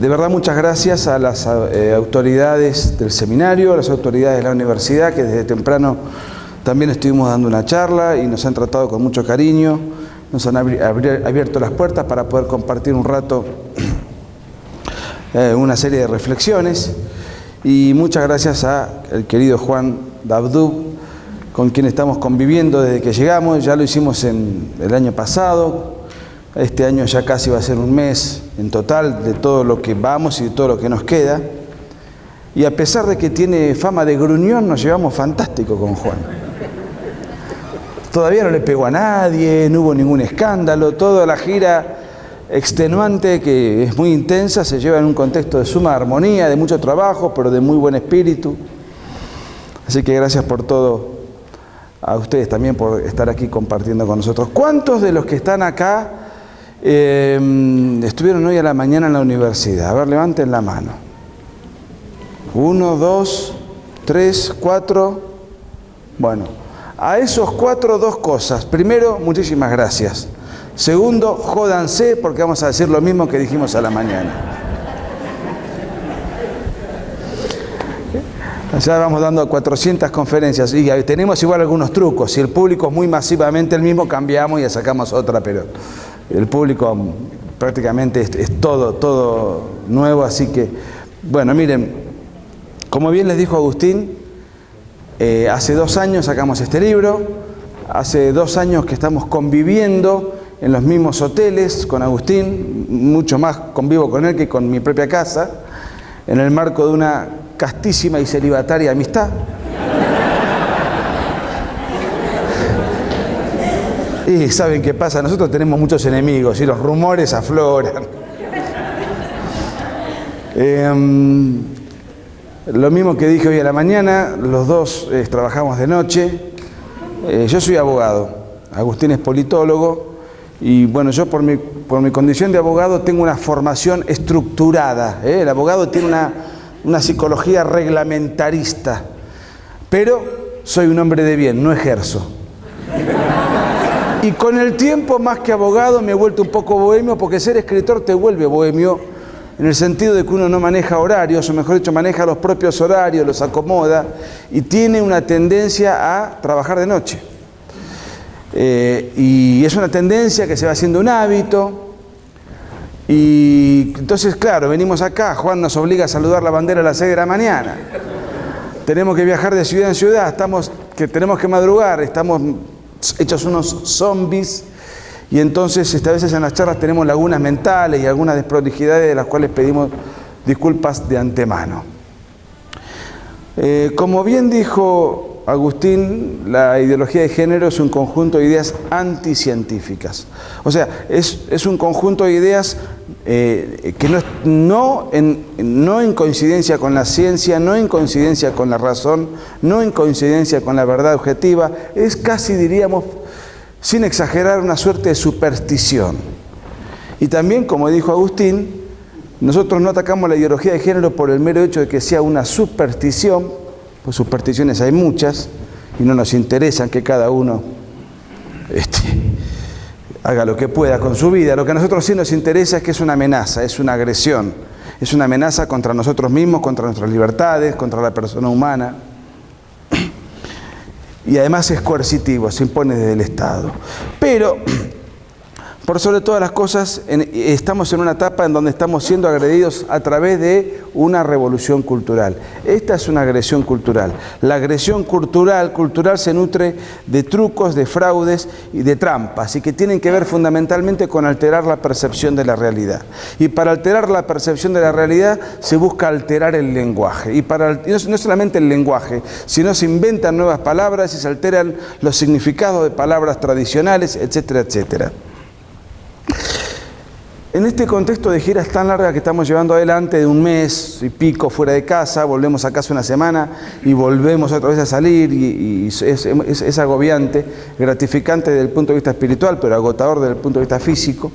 De verdad, muchas gracias a las autoridades del seminario, a las autoridades de la universidad, que desde temprano también estuvimos dando una charla y nos han tratado con mucho cariño, nos han abierto las puertas para poder compartir un rato una serie de reflexiones. Y muchas gracias al querido Juan Dabdub, con quien estamos conviviendo desde que llegamos. Ya lo hicimos el año pasado. Este año ya casi va a ser un mes en total de todo lo que vamos y de todo lo que nos queda. Y a pesar de que tiene fama de gruñón, nos llevamos fantástico con Juan. Todavía no le pegó a nadie, no hubo ningún escándalo. Toda la gira extenuante, que es muy intensa, se lleva en un contexto de suma armonía, de mucho trabajo, pero de muy buen espíritu. Así que gracias por todo, a ustedes también por estar aquí compartiendo con nosotros. ¿Cuántos de los que están acá estuvieron hoy a la mañana en la universidad? A ver, levanten la mano. 1, 2, 3, 4. Bueno, a esos 4, 2 cosas. Primero, muchísimas gracias. Segundo, jódanse, porque vamos a decir lo mismo que dijimos a la mañana. Ya vamos dando 400 conferencias y tenemos igual algunos trucos. Si el público es muy masivamente el mismo, cambiamos y sacamos otra, pero el público prácticamente es todo nuevo. Así que, bueno, miren, como bien les dijo Agustín, hace 2 años sacamos este libro, hace 2 años que estamos conviviendo en los mismos hoteles con Agustín, mucho más convivo con él que con mi propia casa, en el marco de una castísima y celibataria amistad. Y ¿saben qué pasa? Nosotros tenemos muchos enemigos y los rumores afloran. Lo mismo que dije hoy a la mañana, los dos trabajamos de noche. Yo soy abogado, Agustín es politólogo, y bueno, yo por mi condición de abogado tengo una formación estructurada. El abogado tiene una psicología reglamentarista, pero soy un hombre de bien, no ejerzo. Y con el tiempo, más que abogado, me he vuelto un poco bohemio, porque ser escritor te vuelve bohemio, en el sentido de que uno no maneja horarios, o mejor dicho, maneja los propios horarios, los acomoda, y tiene una tendencia a trabajar de noche. Y es una tendencia que se va haciendo un hábito. Y entonces, claro, venimos acá, Juan nos obliga a saludar la bandera a las 6 de la mañana. Tenemos que viajar de ciudad en ciudad, tenemos que madrugar, estamos hechos unos zombies. Y entonces, a veces en las charlas tenemos lagunas mentales y algunas desprolijidades de las cuales pedimos disculpas de antemano. Como bien dijo Agustín, la ideología de género es un conjunto de ideas anticientíficas. O sea, es un conjunto de ideas que no en coincidencia con la ciencia, no en coincidencia con la razón, no en coincidencia con la verdad objetiva, es casi, diríamos, sin exagerar, una suerte de superstición. Y también, como dijo Agustín, nosotros no atacamos la ideología de género por el mero hecho de que sea una superstición, pues supersticiones hay muchas y no nos interesan, que cada uno haga lo que pueda con su vida. Lo que a nosotros sí nos interesa es que es una amenaza, es una agresión, es una amenaza contra nosotros mismos, contra nuestras libertades, contra la persona humana. Y además es coercitivo, se impone desde el Estado. Pero, por sobre todas las cosas, estamos en una etapa en donde estamos siendo agredidos a través de una revolución cultural. Esta es una agresión cultural. La agresión cultural se nutre de trucos, de fraudes y de trampas, y que tienen que ver fundamentalmente con alterar la percepción de la realidad. Y para alterar la percepción de la realidad se busca alterar el lenguaje. Y no solamente el lenguaje, sino se inventan nuevas palabras y se alteran los significados de palabras tradicionales, etcétera, etcétera. En este contexto de giras tan largas que estamos llevando adelante, de un mes y pico fuera de casa, volvemos a casa una semana y volvemos otra vez a salir, y es agobiante, gratificante desde el punto de vista espiritual, pero agotador desde el punto de vista físico,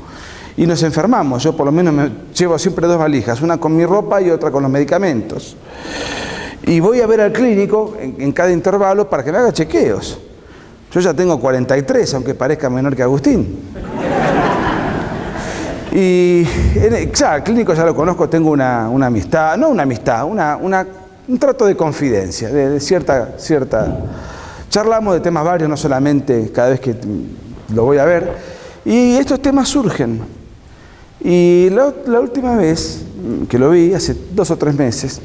y nos enfermamos. Yo por lo menos me llevo siempre 2 valijas, una con mi ropa y otra con los medicamentos. Y voy a ver al clínico en cada intervalo para que me haga chequeos. Yo ya tengo 43, aunque parezca menor que Agustín. Y, claro, el clínico ya lo conozco, tengo una amistad, no una amistad, un trato de confidencia, de cierta... Charlamos de temas varios, no solamente cada vez que lo voy a ver, y estos temas surgen. Y la última vez que lo vi, hace 2 o 3 meses,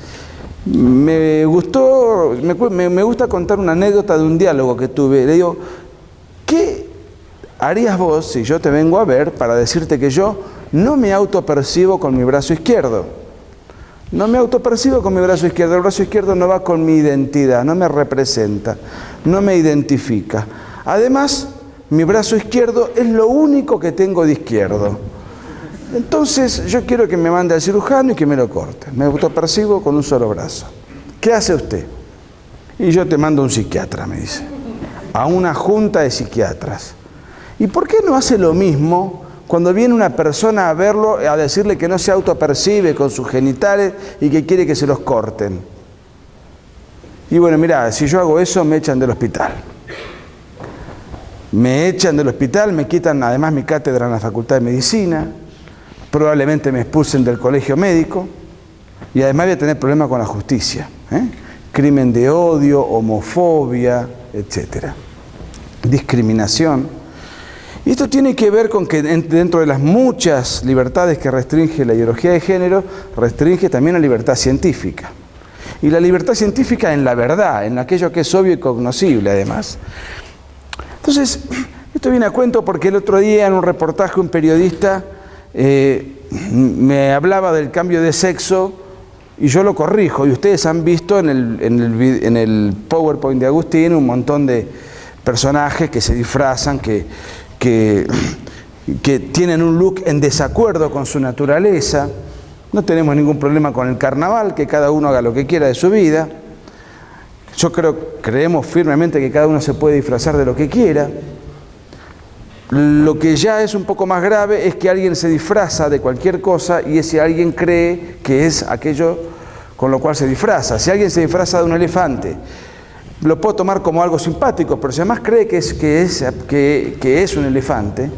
me gusta contar una anécdota de un diálogo que tuve. Le digo, ¿qué harías vos si yo te vengo a ver para decirte que yo no me autopercibo con mi brazo izquierdo? No me autopercibo con mi brazo izquierdo. El brazo izquierdo no va con mi identidad, no me representa, no me identifica. Además, mi brazo izquierdo es lo único que tengo de izquierdo. Entonces, yo quiero que me mande al cirujano y que me lo corte. Me autopercibo con un solo brazo. ¿Qué hace usted? Y yo te mando a un psiquiatra, me dice. A una junta de psiquiatras. ¿Y por qué no hace lo mismo cuando viene una persona a verlo, a decirle que no se autopercibe con sus genitales y que quiere que se los corten? Y bueno, mirá, si yo hago eso, me echan del hospital. Me echan del hospital, me quitan además mi cátedra en la Facultad de Medicina, probablemente me expulsen del colegio médico y además voy a tener problemas con la justicia. Crimen de odio, homofobia, etc. Discriminación. Y esto tiene que ver con que dentro de las muchas libertades que restringe la ideología de género, restringe también la libertad científica. Y la libertad científica en la verdad, en aquello que es obvio y cognoscible además. Entonces, esto viene a cuento porque el otro día en un reportaje un periodista me hablaba del cambio de sexo y yo lo corrijo. Y ustedes han visto en el PowerPoint de Agustín un montón de personajes que se disfrazan, que tienen un look en desacuerdo con su naturaleza. No tenemos ningún problema con el carnaval, que cada uno haga lo que quiera de su vida. Creemos firmemente que cada uno se puede disfrazar de lo que quiera. Lo que ya es un poco más grave es que alguien se disfraza de cualquier cosa y ese alguien cree que es aquello con lo cual se disfraza. Si alguien se disfraza de un elefante, lo puedo tomar como algo simpático, pero si además cree que es un elefante,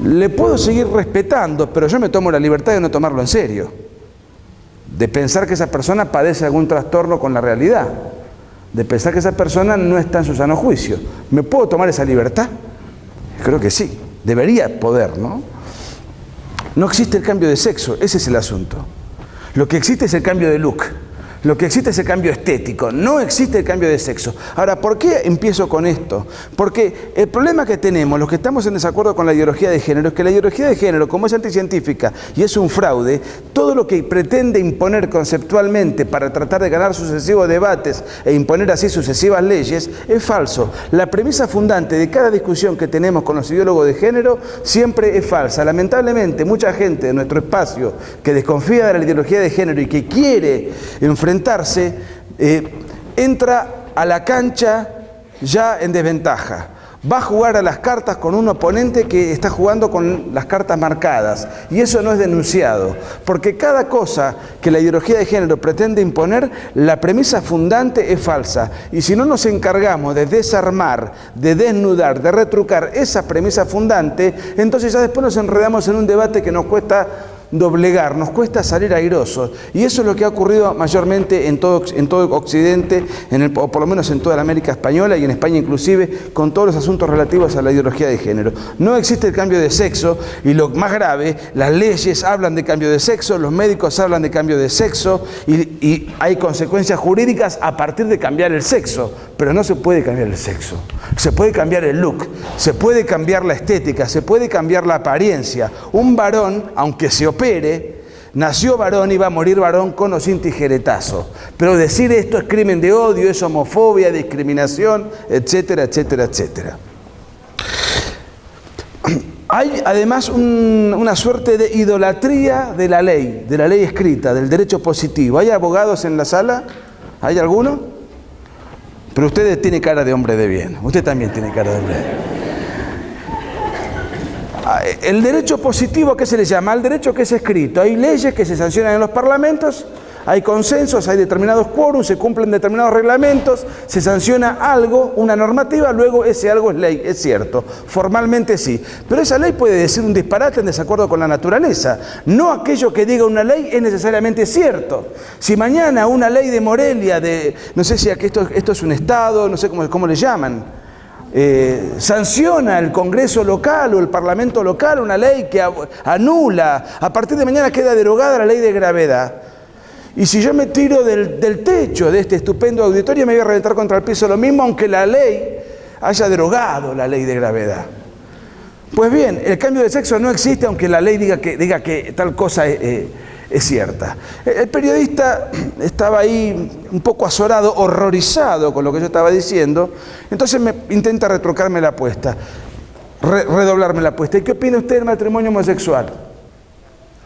le puedo seguir respetando, pero yo me tomo la libertad de no tomarlo en serio, de pensar que esa persona padece algún trastorno con la realidad, de pensar que esa persona no está en su sano juicio. ¿Me puedo tomar esa libertad? Creo que sí, debería poder, ¿no? No existe el cambio de sexo, ese es el asunto. Lo que existe es el cambio de look. Lo que existe es el cambio estético, no existe el cambio de sexo. Ahora, ¿por qué empiezo con esto? Porque el problema que tenemos, los que estamos en desacuerdo con la ideología de género, es que la ideología de género, como es anticientífica y es un fraude, todo lo que pretende imponer conceptualmente para tratar de ganar sucesivos debates e imponer así sucesivas leyes, es falso. La premisa fundante de cada discusión que tenemos con los ideólogos de género siempre es falsa. Lamentablemente, mucha gente de nuestro espacio que desconfía de la ideología de género y que quiere enfrentarse, entra a la cancha ya en desventaja. Va a jugar a las cartas con un oponente que está jugando con las cartas marcadas. Y eso no es denunciado. Porque cada cosa que la ideología de género pretende imponer, la premisa fundante es falsa. Y si no nos encargamos de desarmar, de desnudar, de retrucar esa premisa fundante, entonces ya después nos enredamos en un debate que nos cuesta doblegar, nos cuesta salir airosos. Y eso es lo que ha ocurrido mayormente en todo Occidente, o por lo menos en toda la América española y en España inclusive, con todos los asuntos relativos a la ideología de género. No existe el cambio de sexo y lo más grave, las leyes hablan de cambio de sexo, los médicos hablan de cambio de sexo y hay consecuencias jurídicas a partir de cambiar el sexo, pero no se puede cambiar el sexo. Se puede cambiar el look, se puede cambiar la estética, se puede cambiar la apariencia. Un varón, aunque se opere, nació varón y va a morir varón con o sin tijeretazo. Pero decir esto es crimen de odio, es homofobia, discriminación, etcétera, etcétera, etcétera. Hay además una suerte de idolatría de la ley escrita, del derecho positivo. ¿Hay abogados en la sala? ¿Hay alguno? Pero usted tiene cara de hombre de bien. Usted también tiene cara de hombre de bien. El derecho positivo, ¿qué se le llama? Al derecho que es escrito. Hay leyes que se sancionan en los parlamentos, hay consensos, hay determinados quórums, se cumplen determinados reglamentos, se sanciona algo, una normativa, luego ese algo es ley, es cierto, formalmente sí. Pero esa ley puede decir un disparate en desacuerdo con la naturaleza. No aquello que diga una ley es necesariamente cierto. Si mañana una ley de Morelia, no sé si esto es un estado, no sé cómo le llaman, sanciona el Congreso local o el Parlamento local una ley que anula, a partir de mañana queda derogada la ley de gravedad. Y si yo me tiro del techo de este estupendo auditorio, me voy a reventar contra el piso lo mismo, aunque la ley haya derogado la ley de gravedad. Pues bien, el cambio de sexo no existe aunque la ley diga que tal cosa es cierta. El periodista estaba ahí un poco azorado, horrorizado con lo que yo estaba diciendo, entonces intenta retrocarme la apuesta, redoblarme la apuesta. ¿Y qué opina usted del matrimonio homosexual?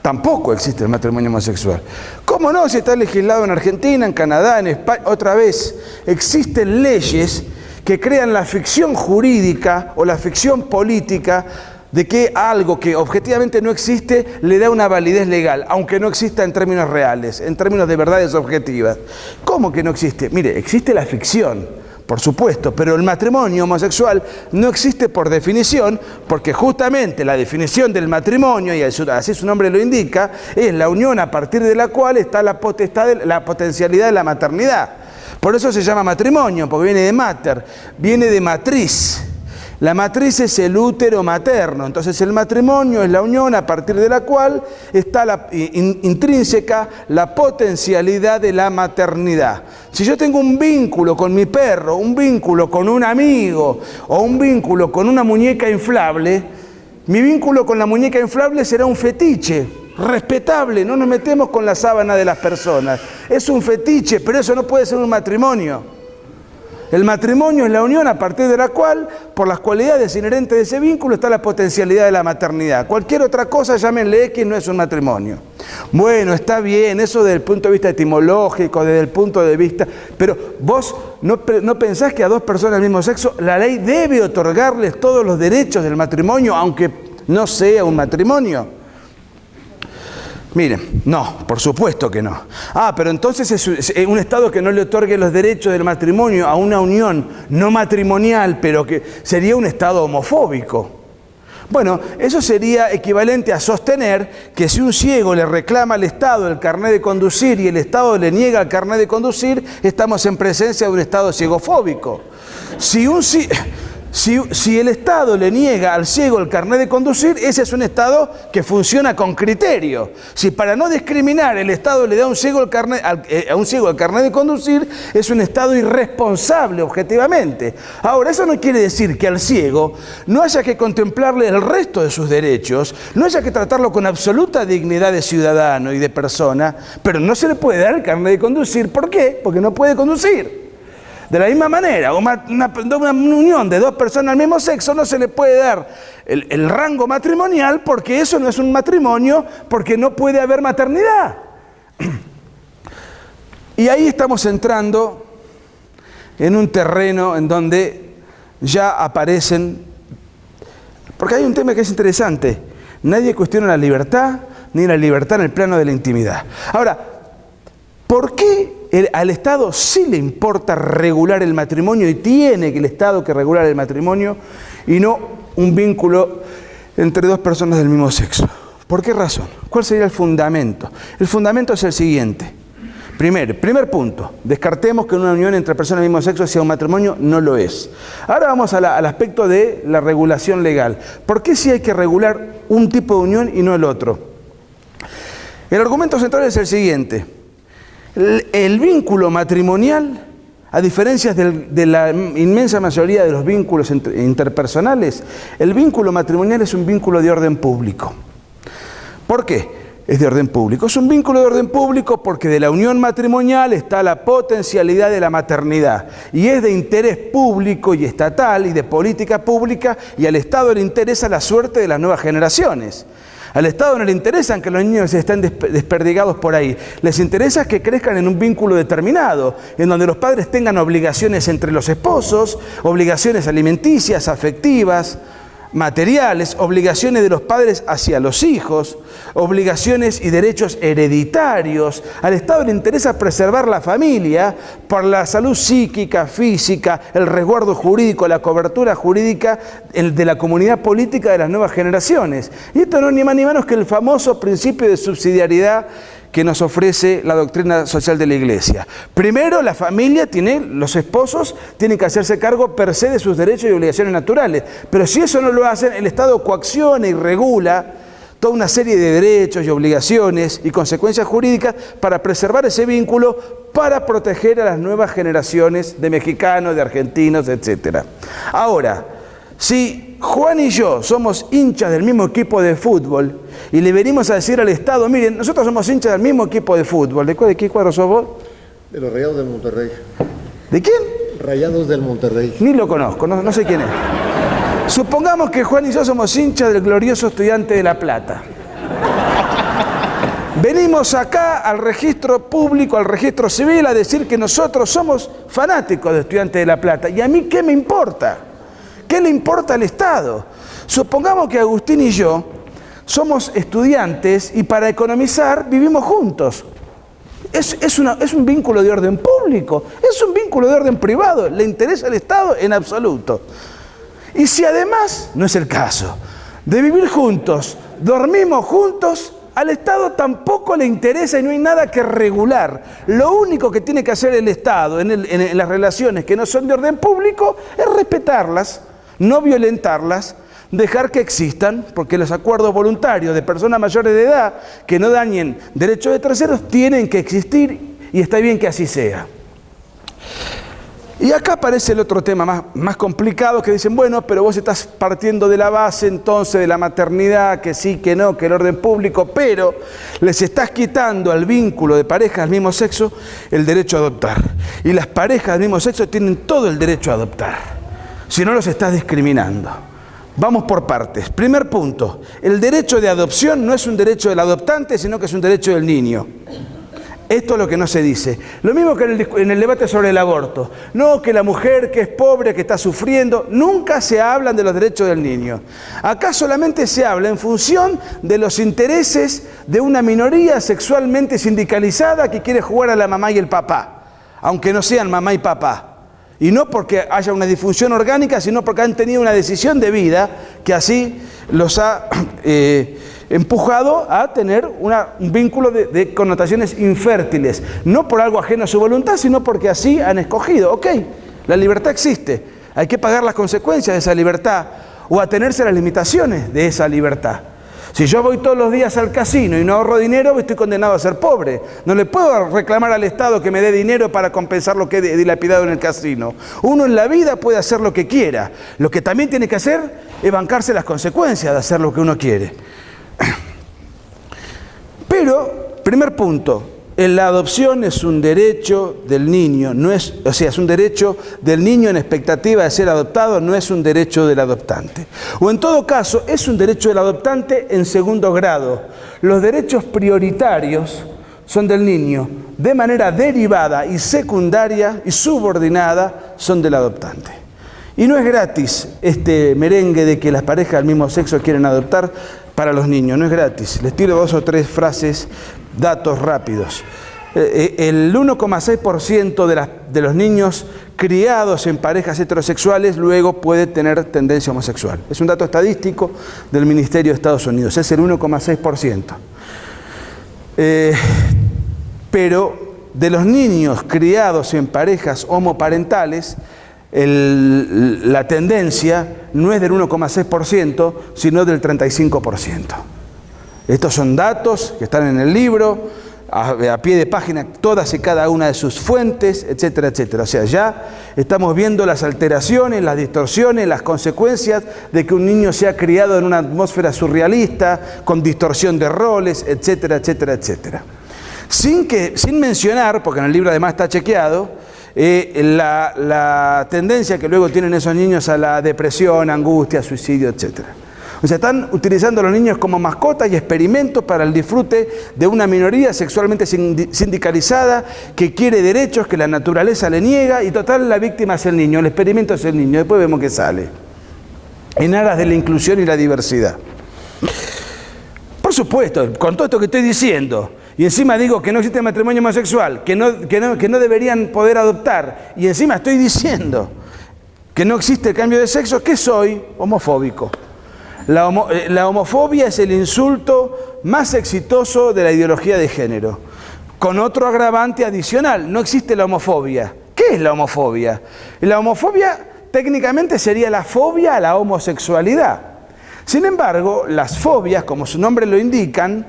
Tampoco existe el matrimonio homosexual. ¿Cómo no? Si está legislado en Argentina, en Canadá, en España. Otra vez, existen leyes que crean la ficción jurídica o la ficción política de que algo que objetivamente no existe le da una validez legal, aunque no exista en términos reales, en términos de verdades objetivas. ¿Cómo que no existe? Mire, existe la ficción, por supuesto, pero el matrimonio homosexual no existe por definición, porque justamente la definición del matrimonio, y así su nombre lo indica, es la unión a partir de la cual está la potencialidad de la maternidad. Por eso se llama matrimonio, porque viene de mater, viene de matriz. La matriz es el útero materno, entonces el matrimonio es la unión a partir de la cual está intrínseca la potencialidad de la maternidad. Si yo tengo un vínculo con mi perro, un vínculo con un amigo o un vínculo con una muñeca inflable, mi vínculo con la muñeca inflable será un fetiche, respetable, no nos metemos con la sábana de las personas. Es un fetiche, pero eso no puede ser un matrimonio. El matrimonio es la unión a partir de la cual, por las cualidades inherentes de ese vínculo, está la potencialidad de la maternidad. Cualquier otra cosa, llámenle X, no es un matrimonio. Bueno, está bien, eso desde el punto de vista etimológico, desde el punto de vista... Pero vos no pensás que a dos personas del mismo sexo la ley debe otorgarles todos los derechos del matrimonio, aunque no sea un matrimonio. Miren, no, por supuesto que no. Pero entonces es un Estado que no le otorgue los derechos del matrimonio a una unión no matrimonial, pero que sería un Estado homofóbico. Bueno, eso sería equivalente a sostener que si un ciego le reclama al Estado el carnet de conducir y el Estado le niega el carnet de conducir, estamos en presencia de un Estado ciegofóbico. Si el Estado le niega al ciego el carnet de conducir, ese es un Estado que funciona con criterio. Si para no discriminar el Estado le da a un ciego el carnet de conducir, es un Estado irresponsable objetivamente. Ahora, eso no quiere decir que al ciego no haya que contemplarle el resto de sus derechos, no haya que tratarlo con absoluta dignidad de ciudadano y de persona, pero no se le puede dar el carnet de conducir. ¿Por qué? Porque no puede conducir. De la misma manera, una unión de dos personas del mismo sexo no se le puede dar el rango matrimonial porque eso no es un matrimonio, porque no puede haber maternidad. Y ahí estamos entrando en un terreno en donde ya aparecen, porque hay un tema que es interesante, nadie cuestiona la libertad, ni la libertad en el plano de la intimidad. Ahora, ¿por qué al Estado sí le importa regular el matrimonio y tiene que el Estado que regular el matrimonio y no un vínculo entre dos personas del mismo sexo? ¿Por qué razón? ¿Cuál sería el fundamento? El fundamento es el siguiente. Primer punto, descartemos que una unión entre personas del mismo sexo sea un matrimonio, no lo es. Ahora vamos al aspecto de la regulación legal. ¿Por qué sí hay que regular un tipo de unión y no el otro? El argumento central es el siguiente. El vínculo matrimonial, a diferencia de la inmensa mayoría de los vínculos interpersonales, el vínculo matrimonial es un vínculo de orden público. ¿Por qué? Es de orden público. Es un vínculo de orden público porque de la unión matrimonial está la potencialidad de la maternidad y es de interés público y estatal y de política pública, y al Estado le interesa la suerte de las nuevas generaciones. Al Estado no le interesan que los niños estén desperdigados por ahí. Les interesa que crezcan en un vínculo determinado, en donde los padres tengan obligaciones entre los esposos, obligaciones alimenticias, afectivas, materiales, obligaciones de los padres hacia los hijos, obligaciones y derechos hereditarios. Al Estado le interesa preservar la familia por la salud psíquica, física, el resguardo jurídico, la cobertura jurídica de la comunidad política de las nuevas generaciones. Y esto no es ni más ni menos que el famoso principio de subsidiariedad que nos ofrece la doctrina social de la Iglesia. Primero, la familia los esposos tienen que hacerse cargo per se de sus derechos y obligaciones naturales. Pero si eso no lo hacen, el Estado coacciona y regula toda una serie de derechos y obligaciones y consecuencias jurídicas para preservar ese vínculo, para proteger a las nuevas generaciones de mexicanos, de argentinos, etc. Ahora, si Juan y yo somos hinchas del mismo equipo de fútbol y le venimos a decir al Estado, miren, nosotros somos hinchas del mismo equipo de fútbol, ¿de qué cuadro sos vos? De los Rayados del Monterrey. ¿De quién? Rayados del Monterrey. Ni lo conozco, no sé quién es. Supongamos que Juan y yo somos hinchas del glorioso Estudiante de La Plata. Venimos acá al registro público, al registro civil, a decir que nosotros somos fanáticos de Estudiante de La Plata. ¿Y a mí qué me importa? ¿Qué le importa al Estado? Supongamos que Agustín y yo somos estudiantes y para economizar vivimos juntos. Es un vínculo de orden público, es un vínculo de orden privado. ¿Le interesa al Estado? En absoluto. Y si además, no es el caso, de vivir juntos, dormimos juntos, al Estado tampoco le interesa y no hay nada que regular. Lo único que tiene que hacer el Estado en las relaciones que no son de orden público es respetarlas, no violentarlas, dejar que existan, porque los acuerdos voluntarios de personas mayores de edad que no dañen derechos de terceros tienen que existir y está bien que así sea. Y acá aparece el otro tema más complicado, que dicen, bueno, pero vos estás partiendo de la base entonces de la maternidad, que sí, que no, que el orden público, pero les estás quitando al vínculo de parejas del mismo sexo el derecho a adoptar. Y las parejas del mismo sexo tienen todo el derecho a adoptar, si no los estás discriminando. Vamos por partes. Primer punto, el derecho de adopción no es un derecho del adoptante, sino que es un derecho del niño. Esto es lo que no se dice. Lo mismo que en el debate sobre el aborto. No, que la mujer que es pobre, que está sufriendo, nunca se hablan de los derechos del niño. Acá solamente se habla en función de los intereses de una minoría sexualmente sindicalizada que quiere jugar a la mamá y el papá, aunque no sean mamá y papá. Y no porque haya una disfunción orgánica, sino porque han tenido una decisión de vida que así los ha empujado a tener un vínculo de connotaciones infértiles. No por algo ajeno a su voluntad, sino porque así han escogido. Ok, la libertad existe. Hay que pagar las consecuencias de esa libertad o atenerse a las limitaciones de esa libertad. Si yo voy todos los días al casino y no ahorro dinero, estoy condenado a ser pobre. No le puedo reclamar al Estado que me dé dinero para compensar lo que he dilapidado en el casino. Uno en la vida puede hacer lo que quiera. Lo que también tiene que hacer es bancarse las consecuencias de hacer lo que uno quiere. Pero, primer punto, la adopción es un derecho del niño, es un derecho del niño en expectativa de ser adoptado, no es un derecho del adoptante. O en todo caso, es un derecho del adoptante en segundo grado. Los derechos prioritarios son del niño, de manera derivada y secundaria y subordinada son del adoptante. Y no es gratis este merengue de que las parejas del mismo sexo quieren adoptar para los niños, no es gratis. Les tiro 2 o 3 frases, datos rápidos. El 1,6% de los niños criados en parejas heterosexuales luego puede tener tendencia homosexual. Es un dato estadístico del Ministerio de Estados Unidos, es el 1,6%. Pero de los niños criados en parejas homoparentales, la tendencia no es del 1,6%, sino del 35%. Estos son datos que están en el libro, a pie de página, todas y cada una de sus fuentes, etcétera, etcétera. O sea, ya estamos viendo las alteraciones, las distorsiones, las consecuencias de que un niño sea criado en una atmósfera surrealista, con distorsión de roles, etcétera, etcétera, etcétera. Sin mencionar, porque en el libro además está chequeado, la tendencia que luego tienen esos niños a la depresión, angustia, suicidio, etc. O sea, están utilizando a los niños como mascotas y experimentos para el disfrute de una minoría sexualmente sindicalizada que quiere derechos que la naturaleza le niega y total la víctima es el niño, el experimento es el niño, después vemos qué sale. en aras de la inclusión y la diversidad. Por supuesto, con todo esto que estoy diciendo, y encima digo que no existe matrimonio homosexual, que no deberían poder adoptar, y encima estoy diciendo que no existe el cambio de sexo, ¿qué soy? Homofóbico. La homofobia es el insulto más exitoso de la ideología de género, con otro agravante adicional: no existe la homofobia. ¿Qué es la homofobia? La homofobia técnicamente sería la fobia a la homosexualidad. Sin embargo, las fobias, como su nombre lo indican,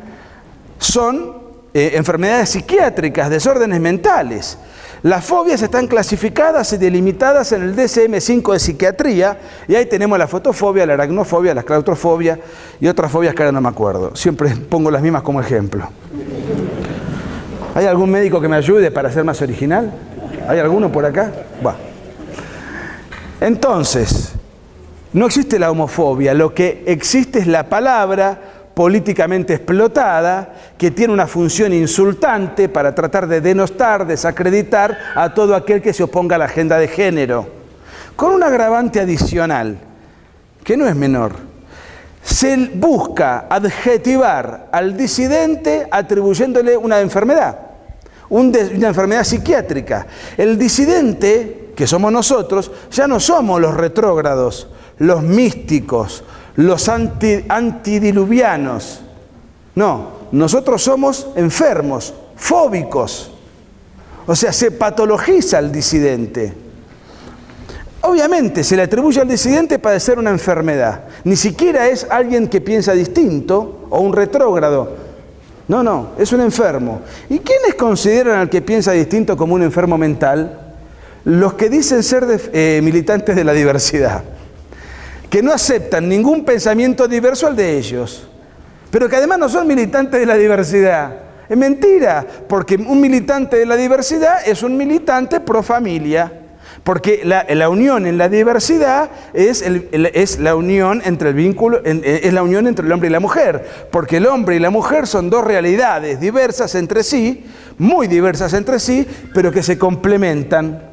son enfermedades psiquiátricas, desórdenes mentales. Las fobias están clasificadas y delimitadas en el DSM-5 de psiquiatría, y ahí tenemos la fotofobia, la aracnofobia, la claustrofobia y otras fobias que ahora no me acuerdo. Siempre pongo las mismas como ejemplo. ¿Hay algún médico que me ayude para ser más original? ¿Hay alguno por acá? Bueno. Entonces, no existe la homofobia, lo que existe es la palabra políticamente explotada que tiene una función insultante para tratar de denostar, desacreditar a todo aquel que se oponga a la agenda de género. Con un agravante adicional, que no es menor. Se busca adjetivar al disidente atribuyéndole una enfermedad, una enfermedad psiquiátrica. El disidente, que somos nosotros, ya no somos los retrógrados, los místicos, los antidiluvianos. No, nosotros somos enfermos, fóbicos. O sea, se patologiza al disidente. Obviamente se le atribuye al disidente padecer una enfermedad. Ni siquiera es alguien que piensa distinto o un retrógrado. No, es un enfermo. ¿Y quiénes consideran al que piensa distinto como un enfermo mental? Los que dicen ser militantes de la diversidad, que no aceptan ningún pensamiento diverso al de ellos, pero que además no son militantes de la diversidad. Es mentira, porque un militante de la diversidad es un militante pro familia, porque la unión en la diversidad es la unión entre el vínculo, es la unión entre el hombre y la mujer, porque el hombre y la mujer son dos realidades diversas entre sí, muy diversas entre sí, pero que se complementan.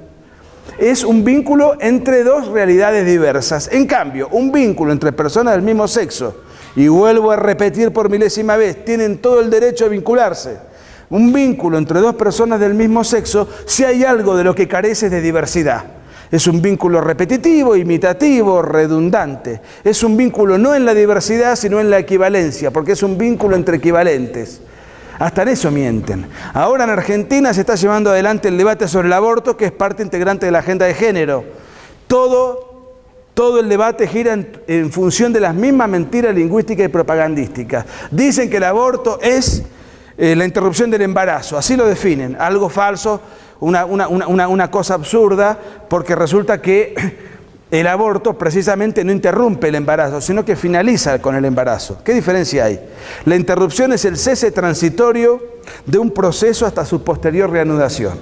Es un vínculo entre dos realidades diversas. En cambio, un vínculo entre personas del mismo sexo, y vuelvo a repetir por milésima vez, tienen todo el derecho a vincularse. Un vínculo entre dos personas del mismo sexo, si hay algo de lo que carece de diversidad. Es un vínculo repetitivo, imitativo, redundante. Es un vínculo no en la diversidad, sino en la equivalencia, porque es un vínculo entre equivalentes. Hasta en eso mienten. Ahora en Argentina se está llevando adelante el debate sobre el aborto, que es parte integrante de la agenda de género. Todo el debate gira en función de las mismas mentiras lingüísticas y propagandísticas. Dicen que el aborto es la interrupción del embarazo, así lo definen. Algo falso, una cosa absurda, porque resulta que el aborto precisamente no interrumpe el embarazo, sino que finaliza con el embarazo. ¿Qué diferencia hay? La interrupción es el cese transitorio de un proceso hasta su posterior reanudación.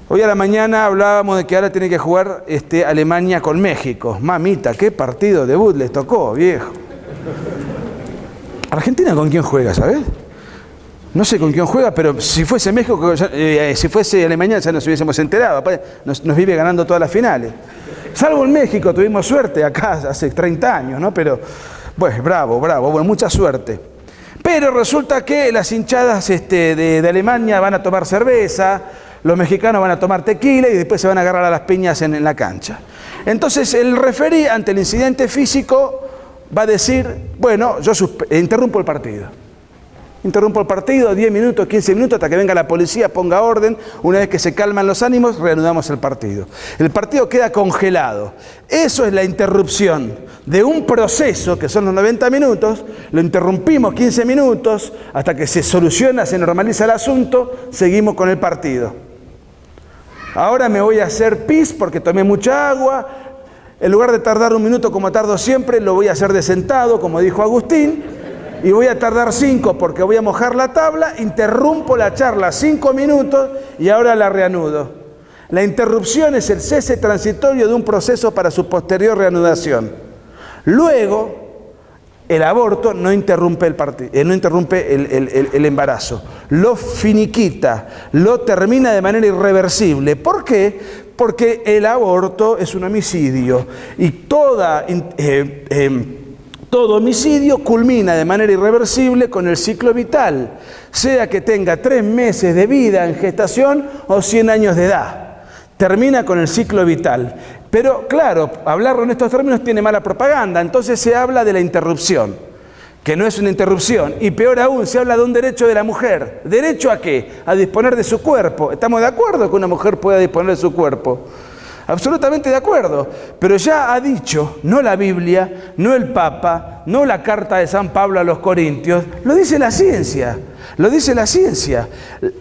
Hoy a la mañana hablábamos de que ahora tiene que jugar Alemania con México. Mamita, qué partido debut les tocó, viejo. ¿Argentina con quién juega, sabes? No sé con quién juega, pero si fuese México, si fuese Alemania ya nos hubiésemos enterado. Nos vive ganando todas las finales. Salvo en México, tuvimos suerte acá hace 30 años, ¿no? Pero, pues, bravo, bueno, mucha suerte. Pero resulta que las hinchadas de Alemania van a tomar cerveza, los mexicanos van a tomar tequila y después se van a agarrar a las piñas en la cancha. Entonces el referí, ante el incidente físico, va a decir, bueno, yo interrumpo el partido. Interrumpo el partido, 10 minutos, 15 minutos, hasta que venga la policía, ponga orden. Una vez que se calman los ánimos, reanudamos el partido. El partido queda congelado. Eso es la interrupción de un proceso, que son los 90 minutos. Lo interrumpimos 15 minutos, hasta que se soluciona, se normaliza el asunto, seguimos con el partido. Ahora me voy a hacer pis porque tomé mucha agua. En lugar de tardar un minuto como tardo siempre, lo voy a hacer de sentado, como dijo Agustín. Y voy a tardar 5 porque voy a mojar la tabla, interrumpo la charla 5 minutos y ahora la reanudo. La interrupción es el cese transitorio de un proceso para su posterior reanudación. Luego, el aborto no interrumpe el embarazo, lo finiquita, lo termina de manera irreversible. ¿Por qué? Porque el aborto es un homicidio y todo homicidio culmina de manera irreversible con el ciclo vital, sea que tenga 3 meses de vida en gestación o 100 años de edad. Termina con el ciclo vital. Pero claro, hablarlo en estos términos tiene mala propaganda, entonces se habla de la interrupción, que no es una interrupción, y peor aún, se habla de un derecho de la mujer. ¿Derecho a qué? A disponer de su cuerpo. ¿Estamos de acuerdo que una mujer pueda disponer de su cuerpo? Absolutamente de acuerdo, pero ya ha dicho, no la Biblia, no el Papa, no la carta de San Pablo a los Corintios, lo dice la ciencia, lo dice la ciencia.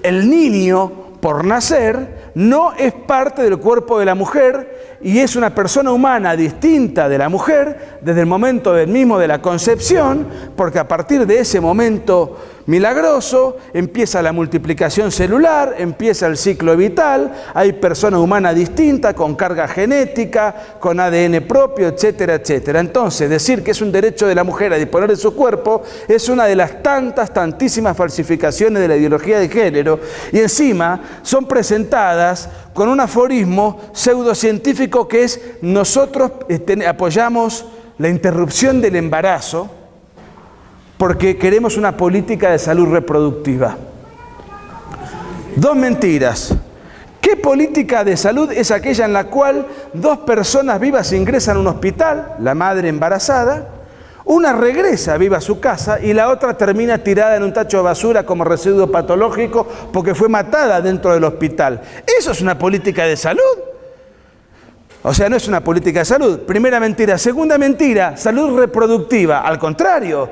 El niño, por nacer, no es parte del cuerpo de la mujer y es una persona humana distinta de la mujer desde el momento mismo de la concepción, porque a partir de ese momento milagroso empieza la multiplicación celular, empieza el ciclo vital, hay persona humana distinta, con carga genética, con ADN propio, etcétera, etcétera. Entonces, decir que es un derecho de la mujer a disponer de su cuerpo es una de las tantísimas falsificaciones de la ideología de género, y encima son presentadas con un aforismo pseudocientífico que es: nosotros apoyamos la interrupción del embarazo porque queremos una política de salud reproductiva. Dos mentiras. ¿Qué política de salud es aquella en la cual 2 personas vivas ingresan a un hospital, la madre embarazada, una regresa viva a su casa y la otra termina tirada en un tacho de basura como residuo patológico porque fue matada dentro del hospital? ¿Eso es una política de salud? O sea, no es una política de salud. Primera mentira. Segunda mentira, salud reproductiva. Al contrario,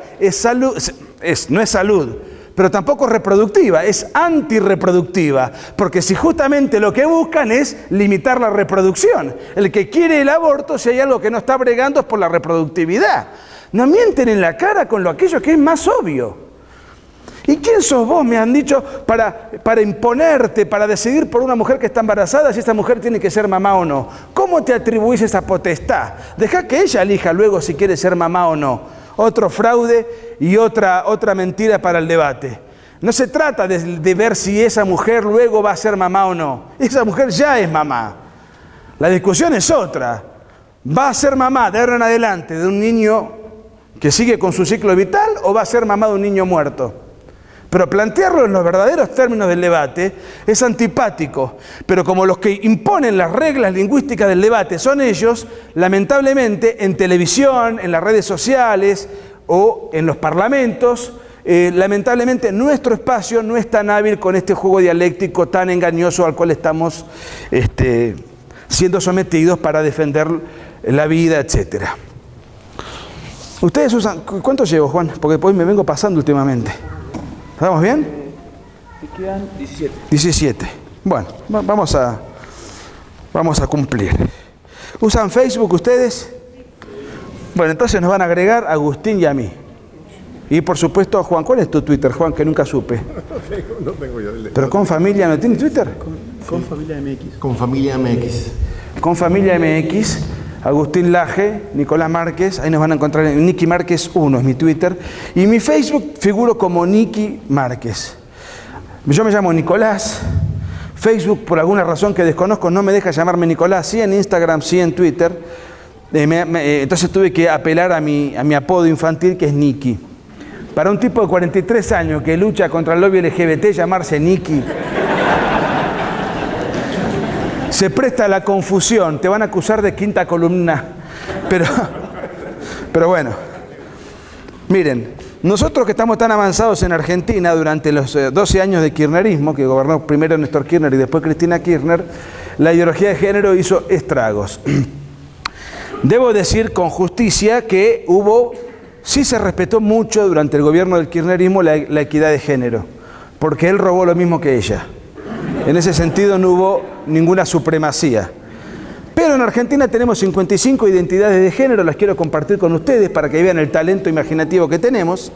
no es salud, pero tampoco reproductiva, es antirreproductiva. Porque si justamente lo que buscan es limitar la reproducción. El que quiere el aborto, si hay algo que no está bregando, es por la reproductividad. No mienten en la cara con aquello que es más obvio. ¿Y quién sos vos, me han dicho, para imponerte, para decidir por una mujer que está embarazada si esa mujer tiene que ser mamá o no? ¿Cómo te atribuís esa potestad? Deja que ella elija luego si quiere ser mamá o no. Otro fraude y otra mentira para el debate. No se trata de ver si esa mujer luego va a ser mamá o no. Esa mujer ya es mamá. La discusión es otra. ¿Va a ser mamá de ahora en adelante de un niño que sigue con su ciclo vital o va a ser mamá de un niño muerto? Pero plantearlo en los verdaderos términos del debate es antipático. Pero como los que imponen las reglas lingüísticas del debate son ellos, lamentablemente en televisión, en las redes sociales o en los parlamentos, lamentablemente nuestro espacio no es tan hábil con este juego dialéctico tan engañoso al cual estamos siendo sometidos para defender la vida, etcétera. Ustedes usan... ¿Cuánto llevo, Juan? Porque después me vengo pasando últimamente. ¿Estamos bien? Te quedan 17. 17. Bueno, vamos a cumplir. ¿Usan Facebook ustedes? Bueno, entonces nos van a agregar a Agustín y a mí. Y por supuesto a Juan. ¿Cuál es tu Twitter, Juan? Que nunca supe. No tengo yo. ¿Pero con familia no tiene Twitter? Con Familia MX. Con Familia MX. Con Familia MX. Agustín Laje, Nicolás Márquez, ahí nos van a encontrar en Nicky Márquez 1, es mi Twitter. Y mi Facebook figuro como Nicky Márquez. Yo me llamo Nicolás. Facebook, por alguna razón que desconozco, no me deja llamarme Nicolás. Sí en Instagram, sí en Twitter. Entonces tuve que apelar a mi apodo infantil, que es Nicky. Para un tipo de 43 años que lucha contra el lobby LGBT, llamarse Nicky se presta a la confusión. Te van a acusar de quinta columna. Pero bueno. Miren, nosotros que estamos tan avanzados en Argentina durante los 12 años de kirchnerismo, que gobernó primero Néstor Kirchner y después Cristina Kirchner, la ideología de género hizo estragos. Debo decir con justicia que sí se respetó mucho durante el gobierno del kirchnerismo la equidad de género, porque él robó lo mismo que ella. En ese sentido no hubo ninguna supremacía. Pero en Argentina tenemos 55 identidades de género, las quiero compartir con ustedes para que vean el talento imaginativo que tenemos.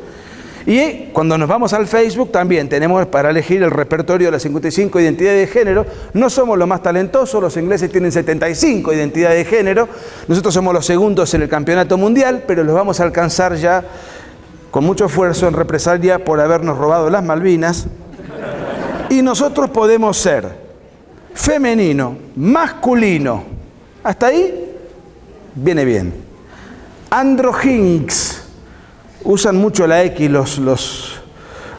Y cuando nos vamos al Facebook también tenemos para elegir el repertorio de las 55 identidades de género. No somos los más talentosos, los ingleses tienen 75 identidades de género. Nosotros somos los segundos en el campeonato mundial, pero los vamos a alcanzar ya con mucho esfuerzo en represalia por habernos robado las Malvinas. Y nosotros podemos ser femenino, masculino. Hasta ahí viene bien. Androgynes. Usan mucho la X los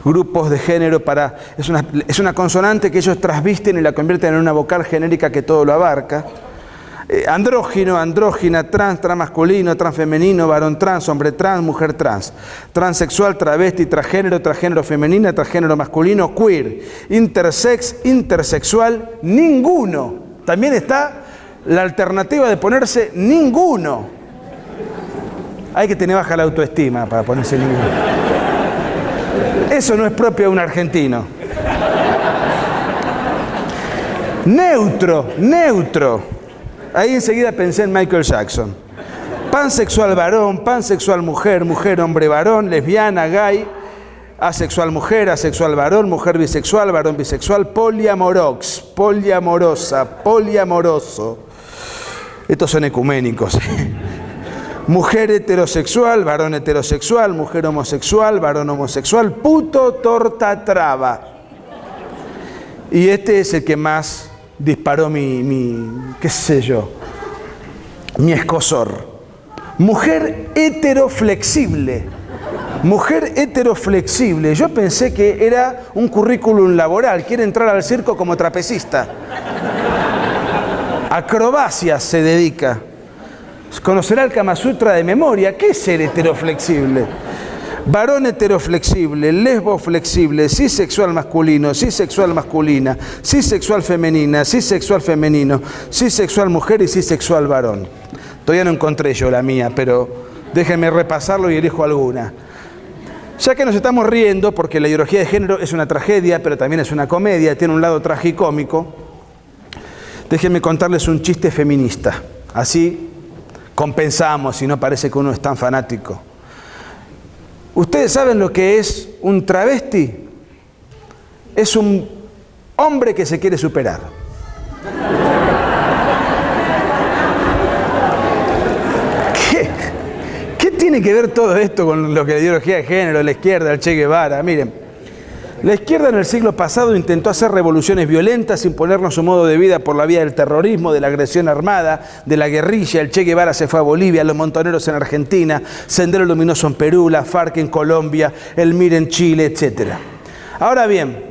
grupos de género para... Es una consonante que ellos trasvisten y la convierten en una vocal genérica que todo lo abarca. Andrógino, andrógina, trans, transmasculino, transfemenino, varón trans, hombre trans, mujer trans, transexual, travesti, transgénero, transgénero femenina, transgénero masculino, queer, intersex, intersexual, ninguno. También está la alternativa de ponerse ninguno. Hay que tener baja la autoestima para ponerse ninguno. Eso no es propio de un argentino. Neutro, neutro. Ahí enseguida pensé en Michael Jackson. Pansexual varón, pansexual mujer, mujer hombre varón, lesbiana, gay, asexual mujer, asexual varón, mujer bisexual, varón bisexual, poliamorox, poliamorosa, poliamoroso. Estos son ecuménicos. Mujer heterosexual, varón heterosexual, mujer homosexual, varón homosexual, puto, torta, traba. Y este es el que más disparó qué sé yo, mi escozor. Mujer heteroflexible. Mujer heteroflexible. Yo pensé que era un currículum laboral. Quiere entrar al circo como trapecista. Acrobacias se dedica. Conocerá el Kama Sutra de memoria. ¿Qué es ser heteroflexible? Varón heteroflexible, lesbo flexible, cisexual masculino, cisexual masculina, cisexual femenina, cisexual femenino, cisexual mujer y cisexual varón. Todavía no encontré yo la mía, pero déjenme repasarlo y elijo alguna. Ya que nos estamos riendo, porque la ideología de género es una tragedia, pero también es una comedia, tiene un lado tragicómico, déjenme contarles un chiste feminista. Así compensamos y no parece que uno es tan fanático. ¿Ustedes saben lo que es un travesti? Es un hombre que se quiere superar. ¿Qué tiene que ver todo esto con lo que la ideología de género, la izquierda, el Che Guevara? Miren, la izquierda en el siglo pasado intentó hacer revoluciones violentas, imponernos su modo de vida por la vía del terrorismo, de la agresión armada, de la guerrilla. El Che Guevara se fue a Bolivia, los montoneros en Argentina, Sendero Luminoso en Perú, la FARC en Colombia, el MIR en Chile, etc. Ahora bien,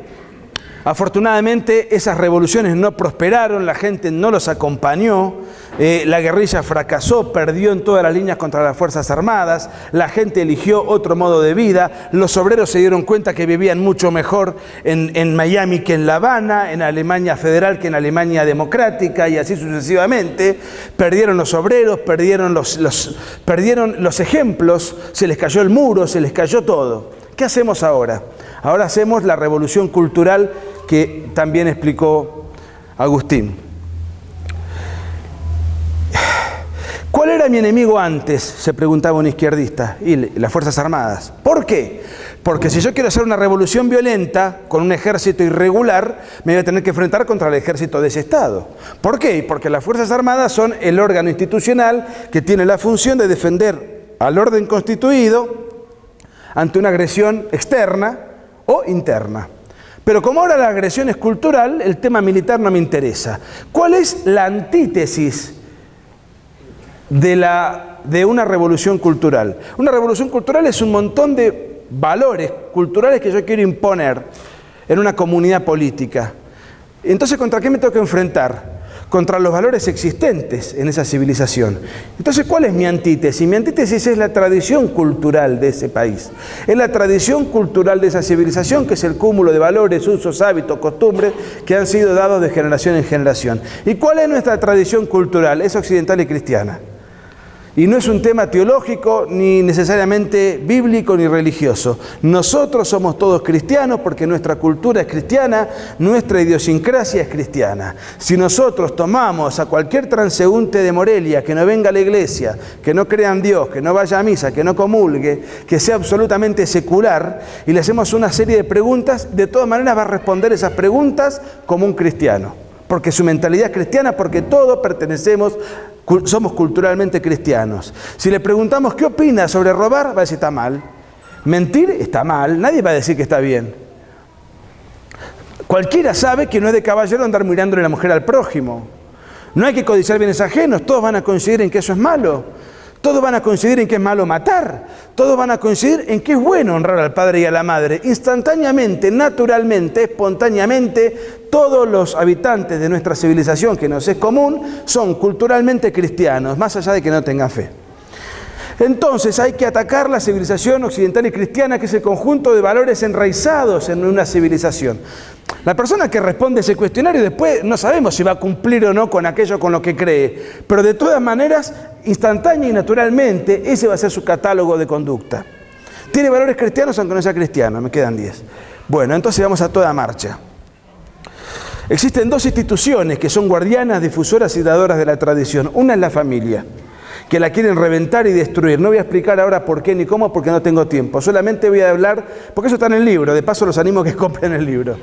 afortunadamente esas revoluciones no prosperaron, la gente no los acompañó, la guerrilla fracasó, perdió en todas las líneas contra las Fuerzas Armadas, la gente eligió otro modo de vida, los obreros se dieron cuenta que vivían mucho mejor en Miami que en La Habana, en Alemania federal que en Alemania democrática y así sucesivamente. Perdieron los obreros, perdieron los ejemplos, se les cayó el muro, se les cayó todo. ¿Qué hacemos ahora? Ahora hacemos la revolución cultural que también explicó Agustín. ¿Cuál era mi enemigo antes?, se preguntaba un izquierdista. Y las Fuerzas Armadas. ¿Por qué? Porque si yo quiero hacer una revolución violenta con un ejército irregular, me voy a tener que enfrentar contra el ejército de ese Estado. ¿Por qué? Porque las Fuerzas Armadas son el órgano institucional que tiene la función de defender al orden constituido ante una agresión externa o interna. Pero como ahora la agresión es cultural, el tema militar no me interesa. ¿Cuál es la antítesis de una revolución cultural? Una revolución cultural es un montón de valores culturales que yo quiero imponer en una comunidad política. Entonces, ¿contra qué me tengo que enfrentar? Contra los valores existentes en esa civilización. Entonces, ¿cuál es mi antítesis? Mi antítesis es la tradición cultural de ese país. Es la tradición cultural de esa civilización, que es el cúmulo de valores, usos, hábitos, costumbres que han sido dados de generación en generación. ¿Y cuál es nuestra tradición cultural? Es occidental y cristiana. Y no es un tema teológico, ni necesariamente bíblico, ni religioso. Nosotros somos todos cristianos porque nuestra cultura es cristiana, nuestra idiosincrasia es cristiana. Si nosotros tomamos a cualquier transeúnte de Morelia que no venga a la iglesia, que no crea en Dios, que no vaya a misa, que no comulgue, que sea absolutamente secular, y le hacemos una serie de preguntas, de todas maneras va a responder esas preguntas como un cristiano. Porque su mentalidad es cristiana, porque todos somos culturalmente cristianos. Si le preguntamos qué opina sobre robar, va a decir está mal. Mentir está mal, nadie va a decir que está bien. Cualquiera sabe que no es de caballero andar mirándole la mujer al prójimo. No hay que codiciar bienes ajenos, todos van a coincidir en que eso es malo. Todos van a coincidir en que es malo matar. Todos van a coincidir en que es bueno honrar al padre y a la madre. Instantáneamente, naturalmente, espontáneamente, todos los habitantes de nuestra civilización, que nos es común, son culturalmente cristianos, más allá de que no tengan fe. Entonces hay que atacar la civilización occidental y cristiana, que es el conjunto de valores enraizados en una civilización. La persona que responde ese cuestionario después no sabemos si va a cumplir o no con aquello con lo que cree, pero de todas maneras, instantánea y naturalmente, ese va a ser su catálogo de conducta. ¿Tiene valores cristianos aunque no sea cristiano? Me quedan 10. Bueno, entonces vamos a toda marcha. Existen dos instituciones que son guardianas, difusoras y dadoras de la tradición. Una es la familia, que la quieren reventar y destruir. No voy a explicar ahora por qué ni cómo, porque no tengo tiempo. Solamente voy a hablar, porque eso está en el libro, de paso los animo a que compren el libro.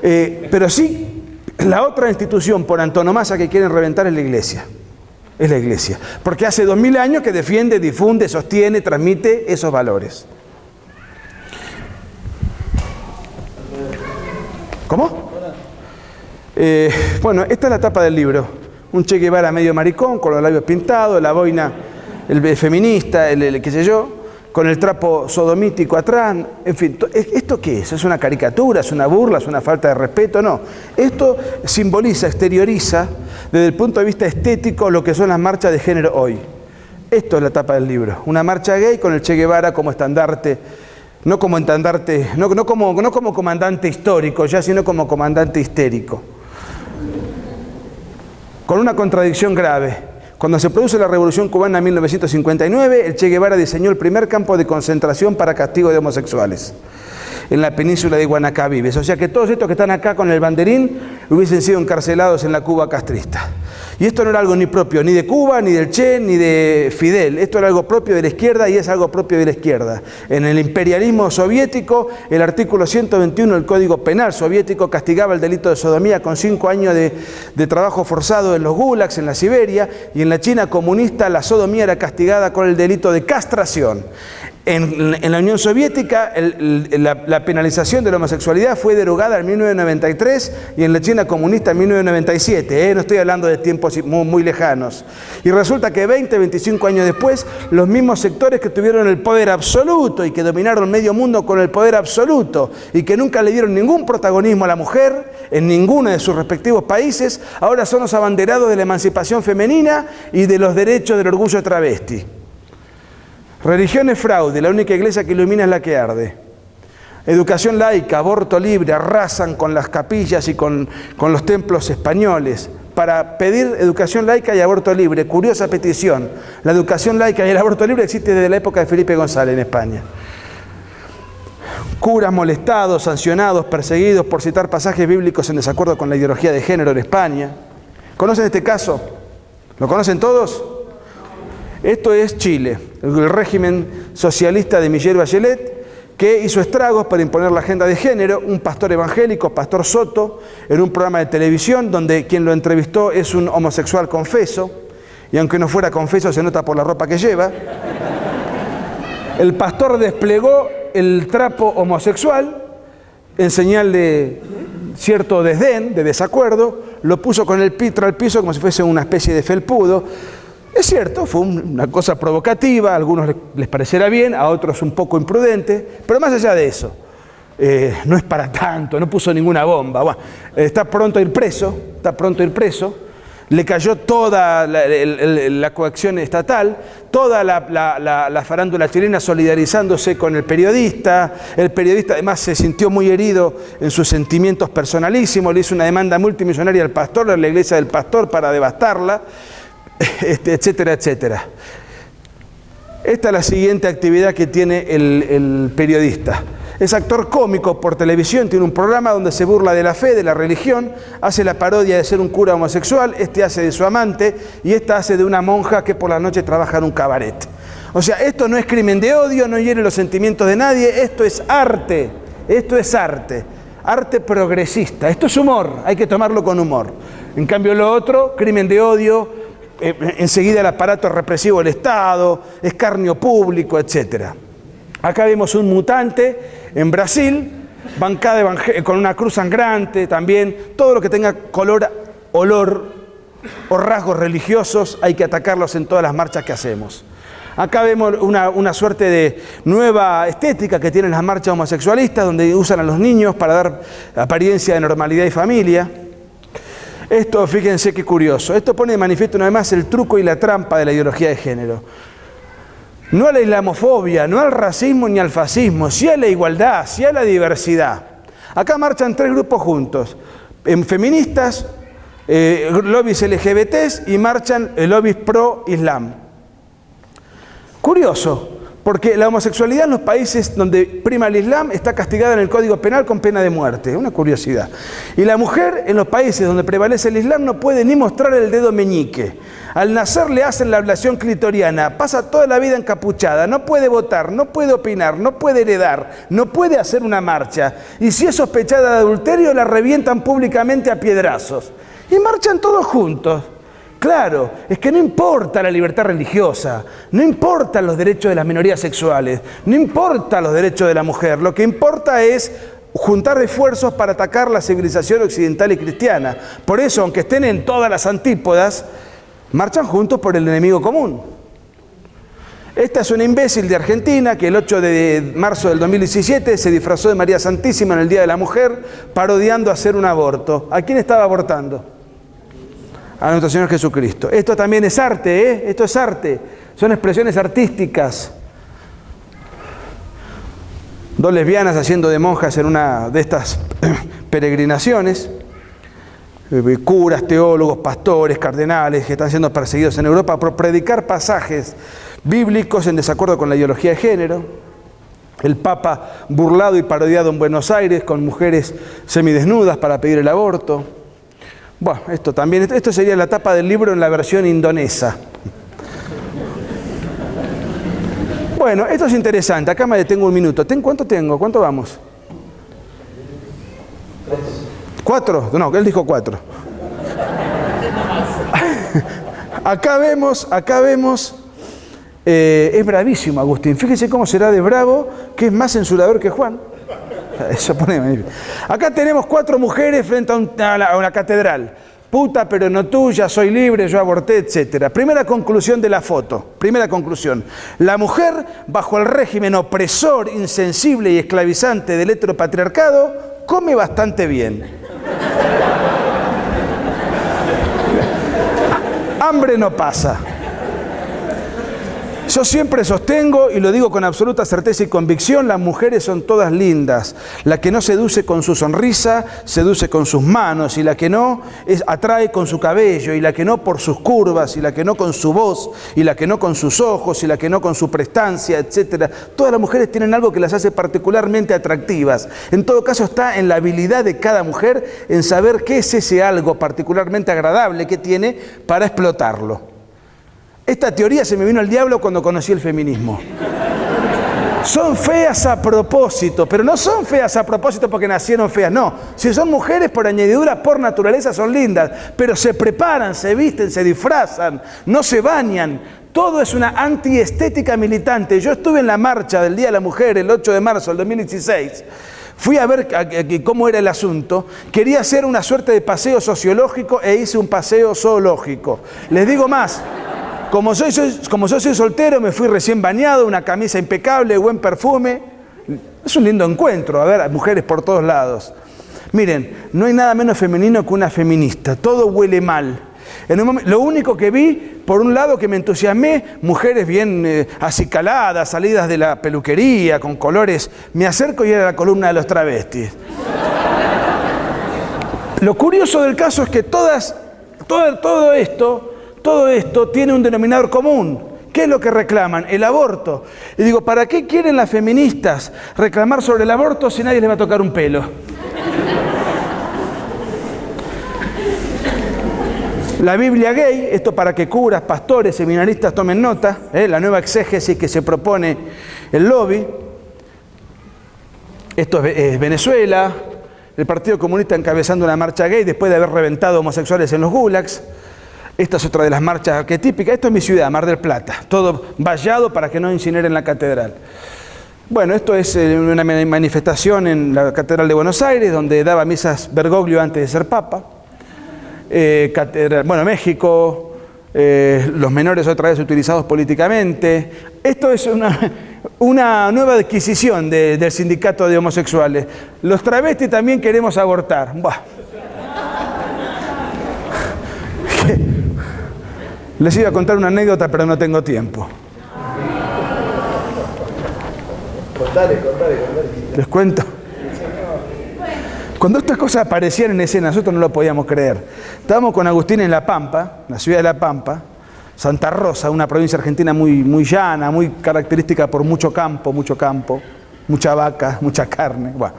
Pero sí, la otra institución por antonomasia que quieren reventar es la Iglesia. Es la Iglesia. Porque hace 2000 años que defiende, difunde, sostiene, transmite esos valores. ¿Cómo? Bueno, esta es la tapa del libro. Un Che Guevara medio maricón, con los labios pintados, la boina, el feminista, el qué sé yo, con el trapo sodomítico atrás. En fin, ¿esto qué es? ¿Es una caricatura? ¿Es una burla? ¿Es una falta de respeto? No. Esto simboliza, exterioriza, desde el punto de vista estético, lo que son las marchas de género hoy. Esto es la tapa del libro. Una marcha gay con el Che Guevara como estandarte, no como estandarte, no como comandante histórico ya, sino como comandante histérico. Con una contradicción grave. Cuando se produce la Revolución Cubana en 1959, el Che Guevara diseñó el primer campo de concentración para castigo de homosexuales en la península de Guanacabibes. O sea que todos estos que están acá con el banderín hubiesen sido encarcelados en la Cuba castrista. Y esto no era algo ni propio ni de Cuba, ni del Che, ni de Fidel. Esto era algo propio de la izquierda y es algo propio de la izquierda. En el imperialismo soviético, el artículo 121 del Código Penal soviético castigaba el delito de sodomía con 5 años de trabajo forzado en los gulags, en la Siberia, y en la China comunista la sodomía era castigada con el delito de castración. En la Unión Soviética la penalización de la homosexualidad fue derogada en 1993 y en la China comunista en 1997. No estoy hablando de tiempos muy lejanos. Y resulta que 25 años después, los mismos sectores que tuvieron el poder absoluto y que dominaron medio mundo con el poder absoluto y que nunca le dieron ningún protagonismo a la mujer en ninguno de sus respectivos países, ahora son los abanderados de la emancipación femenina y de los derechos del orgullo travesti. Religión es fraude, la única iglesia que ilumina es la que arde. Educación laica, aborto libre, arrasan con las capillas y con los templos españoles para pedir educación laica y aborto libre. Curiosa petición. La educación laica y el aborto libre existe desde la época de Felipe González en España. Curas molestados, sancionados, perseguidos por citar pasajes bíblicos en desacuerdo con la ideología de género en España. ¿Conocen este caso? ¿Lo conocen todos? Esto es Chile, el régimen socialista de Michelle Bachelet, que hizo estragos para imponer la agenda de género. Un pastor evangélico, Pastor Soto, en un programa de televisión donde quien lo entrevistó es un homosexual confeso, y aunque no fuera confeso se nota por la ropa que lleva. El pastor desplegó el trapo homosexual en señal de cierto desdén, de desacuerdo, lo puso con el pitro al piso como si fuese una especie de felpudo. Es cierto, fue una cosa provocativa, a algunos les parecerá bien, a otros un poco imprudente, pero más allá de eso, no es para tanto, no puso ninguna bomba. Bueno, está pronto a ir preso, le cayó toda la coacción estatal, toda la farándula chilena solidarizándose con el periodista además se sintió muy herido en sus sentimientos personalísimos, le hizo una demanda multimillonaria al pastor, a la iglesia del pastor para devastarla, etcétera, etcétera. Esta es la siguiente actividad que tiene el periodista. Es actor cómico por televisión, tiene un programa donde se burla de la fe, de la religión, hace la parodia de ser un cura homosexual, hace de su amante y esta hace de una monja que por la noche trabaja en un cabaret. O sea, esto no es crimen de odio, no hiere los sentimientos de nadie, esto es arte, arte progresista, esto es humor, hay que tomarlo con humor. En cambio lo otro, crimen de odio, enseguida el aparato represivo del Estado, escarnio público, etc. Acá vemos un mutante en Brasil bancada con una cruz sangrante también, todo lo que tenga color, olor o rasgos religiosos hay que atacarlos en todas las marchas que hacemos. Acá vemos una suerte de nueva estética que tienen las marchas homosexualistas, donde usan a los niños para dar apariencia de normalidad y familia. Esto, fíjense qué curioso, esto pone de manifiesto una vez más el truco y la trampa de la ideología de género. No a la islamofobia, no al racismo ni al fascismo, sí a la igualdad, sí a la diversidad. Acá marchan 3 grupos juntos, feministas, lobbies LGBTs y marchan lobbies pro-islam. Curioso, porque la homosexualidad en los países donde prima el Islam está castigada en el Código Penal con pena de muerte, una curiosidad. Y la mujer en los países donde prevalece el Islam no puede ni mostrar el dedo meñique. Al nacer le hacen la ablación clitoriana, pasa toda la vida encapuchada, no puede votar, no puede opinar, no puede heredar, no puede hacer una marcha. Y si es sospechada de adulterio la revientan públicamente a piedrazos. Y marchan todos juntos. Claro, es que no importa la libertad religiosa, no importan los derechos de las minorías sexuales, no importa los derechos de la mujer, lo que importa es juntar esfuerzos para atacar la civilización occidental y cristiana. Por eso, aunque estén en todas las antípodas, marchan juntos por el enemigo común. Esta es una imbécil de Argentina que el 8 de marzo del 2017 se disfrazó de María Santísima en el Día de la Mujer, parodiando hacer un aborto. ¿A quién estaba abortando? A nuestro Señor Jesucristo. Esto también es arte, ¿eh? Esto es arte. Son expresiones artísticas. 2 lesbianas haciendo de monjas en una de estas peregrinaciones. Curas, teólogos, pastores, cardenales que están siendo perseguidos en Europa por predicar pasajes bíblicos en desacuerdo con la ideología de género. El Papa burlado y parodiado en Buenos Aires con mujeres semidesnudas para pedir el aborto. Bueno, esto sería la tapa del libro en la versión indonesa. Bueno, esto es interesante. Acá me detengo un minuto. ¿Cuánto tengo? ¿Cuánto vamos? 4. No, él dijo 4. Acá vemos, es bravísimo Agustín. Fíjese cómo será de bravo, que es más censurador que Juan. Eso pone. Acá tenemos 4 mujeres frente a una catedral. Puta pero no tuya, soy libre, yo aborté, etc. Primera conclusión de la foto. Primera conclusión. La mujer, bajo el régimen opresor, insensible y esclavizante del heteropatriarcado, come bastante bien. Hambre no pasa. Yo siempre sostengo, y lo digo con absoluta certeza y convicción, las mujeres son todas lindas. La que no seduce con su sonrisa, seduce con sus manos, y la que no atrae con su cabello, y la que no por sus curvas, y la que no con su voz, y la que no con sus ojos, y la que no con su prestancia, etc. Todas las mujeres tienen algo que las hace particularmente atractivas. En todo caso está en la habilidad de cada mujer en saber qué es ese algo particularmente agradable que tiene para explotarlo. Esta teoría se me vino al diablo cuando conocí el feminismo. Son feas a propósito, pero no son feas a propósito porque nacieron feas, no. Si son mujeres por añadidura, por naturaleza son lindas, pero se preparan, se visten, se disfrazan, no se bañan. Todo es una antiestética militante. Yo estuve en la marcha del Día de la Mujer el 8 de marzo del 2016. Fui a ver cómo era el asunto. Quería hacer una suerte de paseo sociológico e hice un paseo zoológico. Les digo más. Como yo soy soltero, me fui recién bañado, una camisa impecable, buen perfume. Es un lindo encuentro, a ver, mujeres por todos lados. Miren, no hay nada menos femenino que una feminista, todo huele mal. Lo único que vi, por un lado que me entusiasmé, mujeres bien acicaladas, salidas de la peluquería, con colores. Me acerco y era la columna de los travestis. Lo curioso del caso es que todo esto tiene un denominador común. ¿Qué es lo que reclaman? El aborto. Y digo, ¿para qué quieren las feministas reclamar sobre el aborto si nadie les va a tocar un pelo? La Biblia gay, esto para que curas, pastores, seminaristas tomen nota, la nueva exégesis que se propone el lobby. Esto es Venezuela, el Partido Comunista encabezando una marcha gay después de haber reventado homosexuales en los gulags. Esta es otra de las marchas arquetípicas. Esto es mi ciudad, Mar del Plata. Todo vallado para que no incineren la catedral. Bueno, esto es una manifestación en la Catedral de Buenos Aires, donde daba misas Bergoglio antes de ser papa. Bueno, México, los menores otra vez utilizados políticamente. Esto es una nueva adquisición del sindicato de homosexuales. Los travestis también queremos abortar. Buah. Les iba a contar una anécdota, pero no tengo tiempo. Contale. ¿Les cuento? Cuando estas cosas aparecían en escena, nosotros no lo podíamos creer. Estábamos con Agustín en La Pampa, la ciudad de La Pampa, Santa Rosa, una provincia argentina muy llana, muy característica por mucho campo, mucha vaca, mucha carne. Bueno.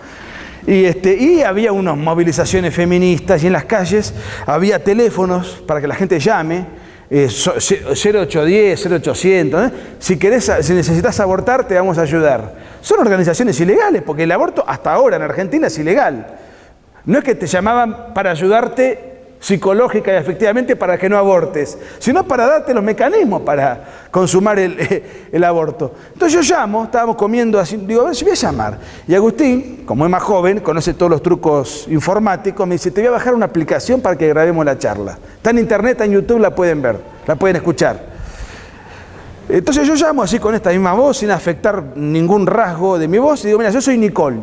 Y había unas movilizaciones feministas y en las calles había teléfonos para que la gente llame. 0810, 0800, si necesitas abortar te vamos a ayudar. Son organizaciones ilegales porque el aborto hasta ahora en Argentina es ilegal. No es que te llamaban para ayudarte psicológica y efectivamente para que no abortes, sino para darte los mecanismos para consumar el aborto. Entonces yo llamo, estábamos comiendo así, digo, a ver si voy a llamar. Y Agustín, como es más joven, conoce todos los trucos informáticos, me dice, te voy a bajar una aplicación para que grabemos la charla. Está en internet, está en YouTube, la pueden ver, la pueden escuchar. Entonces yo llamo así con esta misma voz, sin afectar ningún rasgo de mi voz, y digo, mira, yo soy Nicole.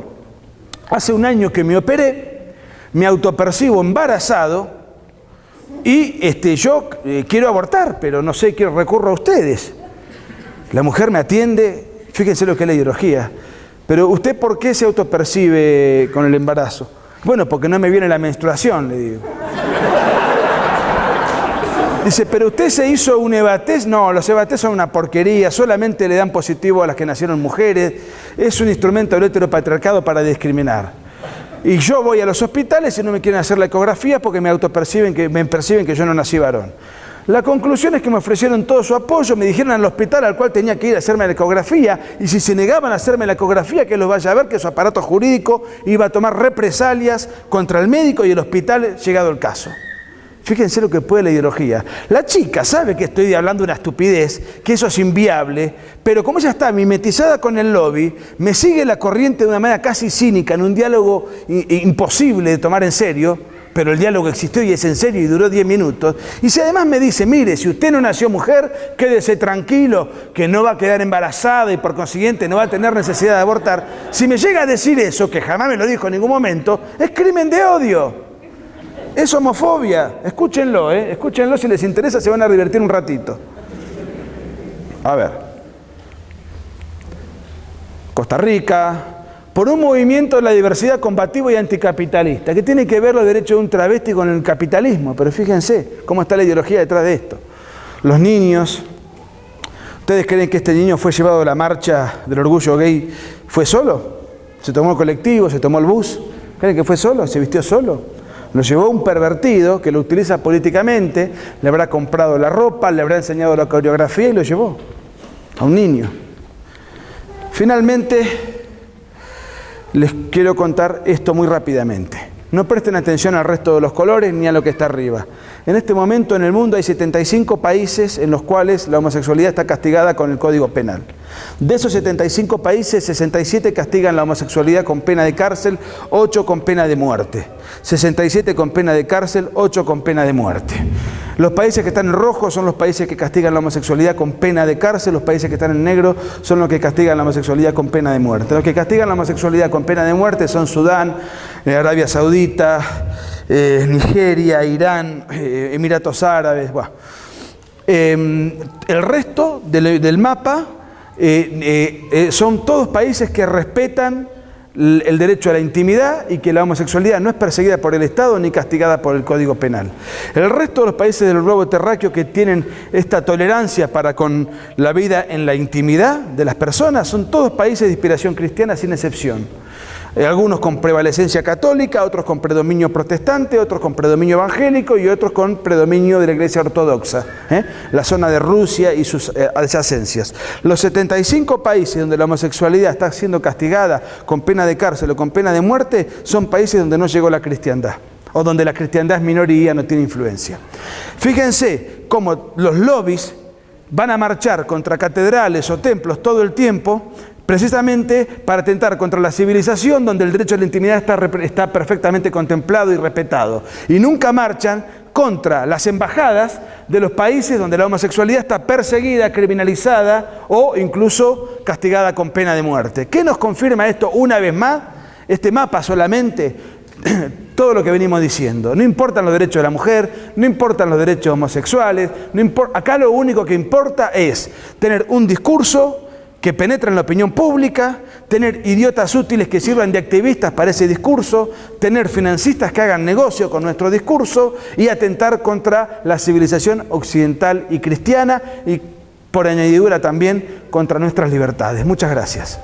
Hace un año que me operé, me autopercibo embarazado, y yo quiero abortar, pero no sé qué recurro a ustedes. La mujer me atiende, fíjense lo que es la ideología. Pero ¿usted por qué se autopercibe con el embarazo? Bueno, porque no me viene la menstruación, le digo. Dice, ¿pero usted se hizo un EVA-test? No, los EVA-test son una porquería, solamente le dan positivo a las que nacieron mujeres. Es un instrumento del heteropatriarcado para discriminar. Y yo voy a los hospitales y no me quieren hacer la ecografía porque me perciben que yo no nací varón. La conclusión es que me ofrecieron todo su apoyo, me dijeron al hospital al cual tenía que ir a hacerme la ecografía, y si se negaban a hacerme la ecografía, que los vaya a ver, que su aparato jurídico iba a tomar represalias contra el médico y el hospital, llegado el caso. Fíjense lo que puede la ideología. La chica sabe que estoy hablando una estupidez, que eso es inviable, pero como ella está mimetizada con el lobby, me sigue la corriente de una manera casi cínica, en un diálogo imposible de tomar en serio, pero el diálogo existió y es en serio y duró 10 minutos. Y si además me dice, mire, si usted no nació mujer, quédese tranquilo, que no va a quedar embarazada y por consiguiente no va a tener necesidad de abortar. Si me llega a decir eso, que jamás me lo dijo en ningún momento, es crimen de odio. Es homofobia, escúchenlo, escúchenlo, si les interesa se van a divertir un ratito. A ver. Costa Rica, por un movimiento de la diversidad combativo y anticapitalista. ¿Qué tiene que ver los derechos de un travesti con el capitalismo? Pero fíjense cómo está la ideología detrás de esto. Los niños. ¿Ustedes creen que este niño fue llevado a la marcha del orgullo gay? ¿Fue solo? ¿Se tomó el colectivo? ¿Se tomó el bus? ¿Creen que fue solo? ¿Se vistió solo? Lo llevó un pervertido que lo utiliza políticamente, le habrá comprado la ropa, le habrá enseñado la coreografía y lo llevó a un niño. Finalmente, les quiero contar esto muy rápidamente. No presten atención al resto de los colores ni a lo que está arriba. En este momento en el mundo hay 75 países en los cuales la homosexualidad está castigada con el Código Penal. De esos 75 países, 67 castigan la homosexualidad con pena de cárcel, 8 con pena de muerte. 67 con pena de cárcel, 8 con pena de muerte. Los países que están en rojo son los países que castigan la homosexualidad con pena de cárcel, los países que están en negro son los que castigan la homosexualidad con pena de muerte. Los que castigan la homosexualidad con pena de muerte son Sudán, Arabia Saudita, Nigeria, Irán, Emiratos Árabes. Bueno. El resto del mapa son todos países que respetan el derecho a la intimidad y que la homosexualidad no es perseguida por el Estado ni castigada por el Código Penal. El resto de los países del globo terráqueo que tienen esta tolerancia para con la vida en la intimidad de las personas son todos países de inspiración cristiana sin excepción. Algunos con prevalecencia católica, otros con predominio protestante, otros con predominio evangélico y otros con predominio de la Iglesia Ortodoxa, la zona de Rusia y sus adyacencias. Los 75 países donde la homosexualidad está siendo castigada con pena de cárcel o con pena de muerte son países donde no llegó la cristiandad o donde la cristiandad es minoría, no tiene influencia. Fíjense cómo los lobbies van a marchar contra catedrales o templos todo el tiempo precisamente para atentar contra la civilización donde el derecho a la intimidad está perfectamente contemplado y respetado. Y nunca marchan contra las embajadas de los países donde la homosexualidad está perseguida, criminalizada o incluso castigada con pena de muerte. ¿Qué nos confirma esto una vez más? Este mapa solamente, todo lo que venimos diciendo. No importan los derechos de la mujer, no importan los derechos homosexuales, acá lo único que importa es tener un discurso que penetra en la opinión pública, tener idiotas útiles que sirvan de activistas para ese discurso, tener financistas que hagan negocio con nuestro discurso y atentar contra la civilización occidental y cristiana y por añadidura también contra nuestras libertades. Muchas gracias.